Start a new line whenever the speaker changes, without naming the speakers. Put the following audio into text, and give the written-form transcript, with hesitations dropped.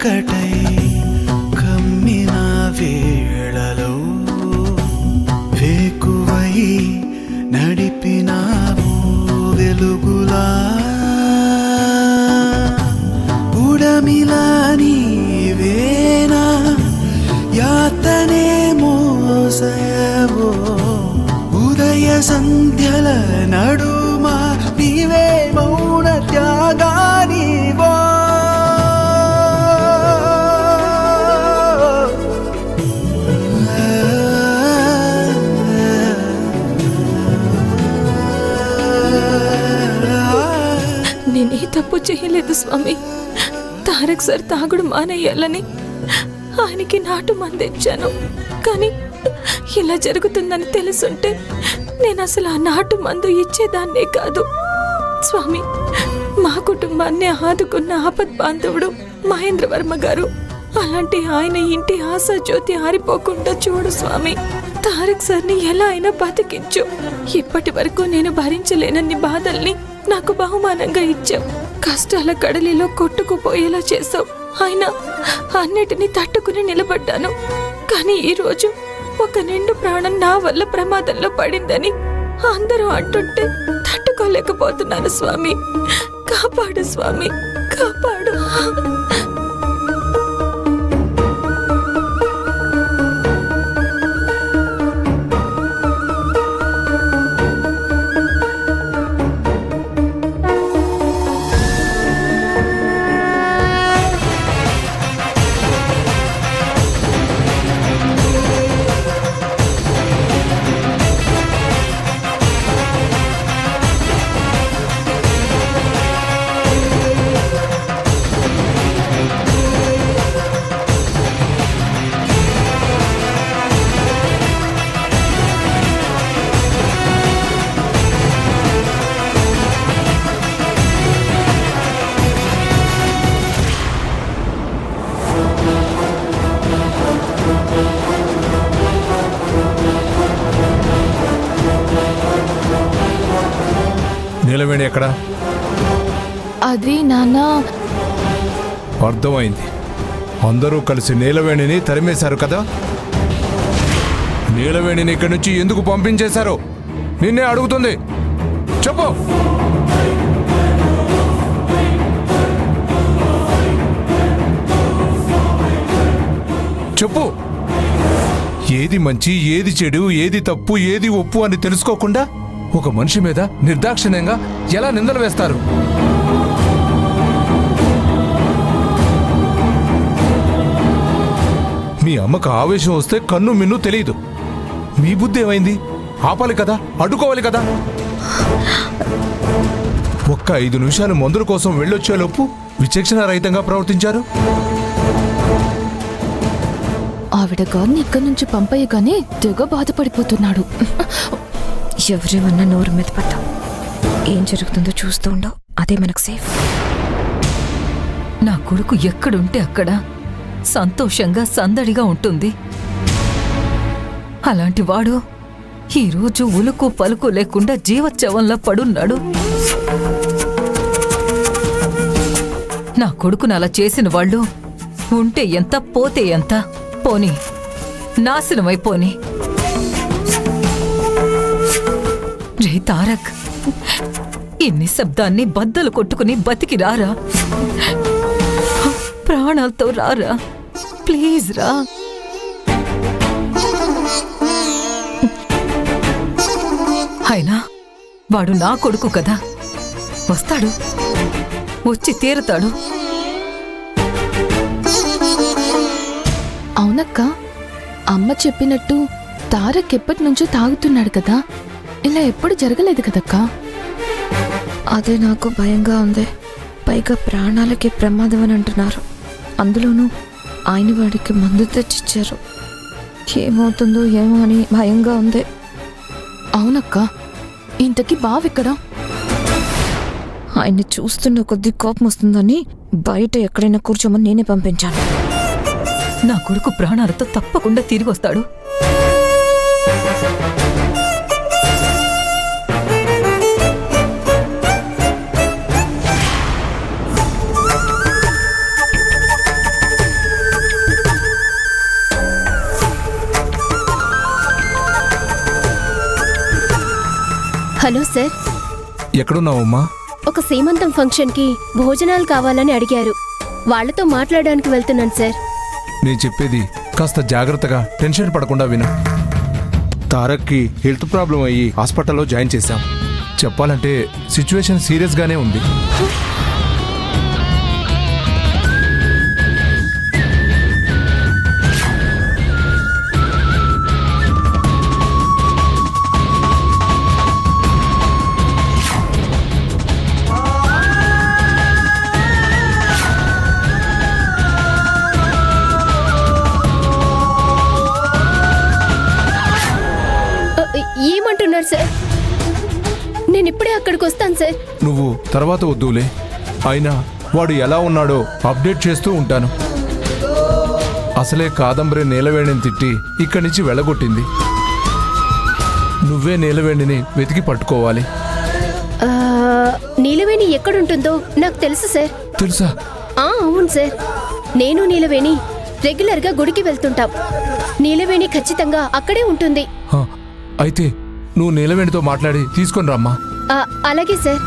చీకటై కమ్మిన వేళలో వేకువై నడిపినావు వెలుగులా ఉడమిలా నీవేనా యాతనే మోసయవో ఉదయ సంధ్యల నడుమా నీవే మౌన త్యాగానివో
నేనే తప్పు చేయలేదు స్వామి. తారక్ సార్ తాగుడు మానేయాలని ఆయనకి నాటు మందించాను. కానీ ఇలా జరుగుతుందని తెలుసుంటే నేను అసలు ఆ నాటు మందు ఇచ్చేదాన్నే కాదు. స్వామి, మా కుటుంబాన్ని ఆదుకున్న ఆపద్ బాంధవుడు మహేంద్రవర్మ గారు. అలాంటి ఆయన ఇంటి ఆశాజ్యోతి ఆరిపోకుండా చూడు స్వామి. తారక్ సార్ని ఎలా అయినా బతికించు. ఇప్పటి వరకు నేను భరించలేనన్ని బాధల్ని నాకు బహుమానంగా ఇచ్చావు. కష్టాల కడలిలో కొట్టుకుపోయేలా చేసావు. అయినా అన్నిటినీ తట్టుకుని నిలబడ్డాను. కానీ ఈరోజు ఒక నిండు ప్రాణం నా వల్ల ప్రమాదంలో పడిందని అందరూ అంటుంటే తట్టుకోలేకపోతున్నాను స్వామి. కాపాడు స్వామి, కాపాడు.
నీలవేణి ఎక్కడ?
అది నాన్న.
అర్థమైంది. అందరూ కలిసి నీలవేణిని తరిమేశారు కదా. నీలవేణిని ఇక్కడి నుంచి ఎందుకు పంపించేశారు? నిన్నే అడుగుతుంది, చెప్పు. చెప్పు. ఏది మంచి, ఏది చెడు, ఏది తప్పు, ఏది ఒప్పు అని తెలుసుకోకుండా ఒక మనిషి మీద నిర్దాక్షిణ్యంగా ఎలా నిందలు వేస్తారు? మీ అమ్మకు ఆవేశం వస్తే కన్ను మిన్ను తెలియదు. మీ బుద్ధి ఏమైంది? ఆపాలి కదా, అడ్డుకోవాలి కదా. ఒక్క 5 నిమిషాలు మందుల కోసం వెళ్ళొచ్చేలోపు విచక్షణ రహితంగా ప్రవర్తించారు.
ఆవిడ గారిని ఇక్కడి నుంచి పంపయ్యగానే తెగ బాధపడిపోతున్నాడు.
ఎవరేమన్నా నోరు మీద పడ్డా ఏం జరుగుతుందో చూస్తూ ఉండవు. అదే మనకు సేఫ్.
నా కొడుకు ఎక్కడుంటే అక్కడ సంతోషంగా సందడిగా ఉంటుంది. అలాంటి వాడు ఈరోజు ఉలుకు పలుకు లేకుండా జీవోత్సవంలా పడున్నాడు. నా కొడుకును అలా చేసిన వాళ్ళు ఉంటే ఎంత, పోతే ఎంత. పోనీ, నాశనమైపోని. రే తారక్, ఈ నిశ్శబ్దాన్ని బద్దలు కొట్టుకుని బతికి రారా. ప్రాణాలతో రారా, ప్లీజ్ రా. అయినా వాడు నా కొడుకు కదా, వస్తాడు, వచ్చి తీరుతాడు.
అవునక్క, అమ్మ చెప్పినట్టు తారక్ ఎప్పటి నుంచో తాగుతున్నాడు కదా. ఇలా ఎప్పుడు జరగలేదు కదక్కా.
అదే నాకు భయంగా ఉంది. పైగా ప్రాణాలకి ప్రమాదం అని అంటున్నారు. అందులోనూ ఆయన వాడికి మందు తెచ్చిచ్చారు. ఏమవుతుందో ఏమో అని భయంగా ఉంది.
అవునక్క, ఇంతకీ బావెక్కడా?
ఆయన్ని చూస్తున్న కొద్దీ కోపం వస్తుందని బయట ఎక్కడైనా కూర్చోమని నేనే పంపించాను.
నా కొడుకు ప్రాణాలతో తప్పకుండా తిరిగి వస్తాడు.
హలో సార్,
ఎక్కడున్నావమ్మా?
ఒక సీమంతం ఫంక్షన్కి భోజనాలు కావాలని అడిగారు. వాళ్ళతో మాట్లాడడానికి వెళ్తున్నాను సార్.
నేను చెప్పేది కాస్త జాగ్రత్తగా టెన్షన్ పడకుండా విను. తారక్కి హెల్త్ ప్రాబ్లం అయ్యి హాస్పిటల్లో జాయిన్ చేశాం. చెప్పాలంటే సిచ్యువేషన్ సీరియస్గానే ఉంది.
ఏమంటున్నారు సార్? నేను ఇప్పుడే అక్కడికి వస్తాను సార్.
నువ్వు తర్వాత వద్దులే. అయినా వాడు ఎలా ఉన్నాడో అప్డేట్ చేస్తూ ఉంటాను. అసలే కాదంబరి నీలవేణిని తిట్టి ఇక్కడి నుంచి వెళ్ళగొట్టింది. నువ్వే నీలవేణిని వెతికి పట్టుకోవాలి.
నీలవేణి ఎక్కడుంటుందో నాకు తెలుసు సార్.
తెలుసా?
అవును సార్, నేను నీలవేణి రెగ్యులర్గా గుడికి వెళ్తుంటాం. నీలవేణి ఖచ్చితంగా అక్కడే ఉంటుంది.
అయితే నువ్వు నీలవేణితో మాట్లాడి తీసుకొని రమ్మా.
అలాగే సార్.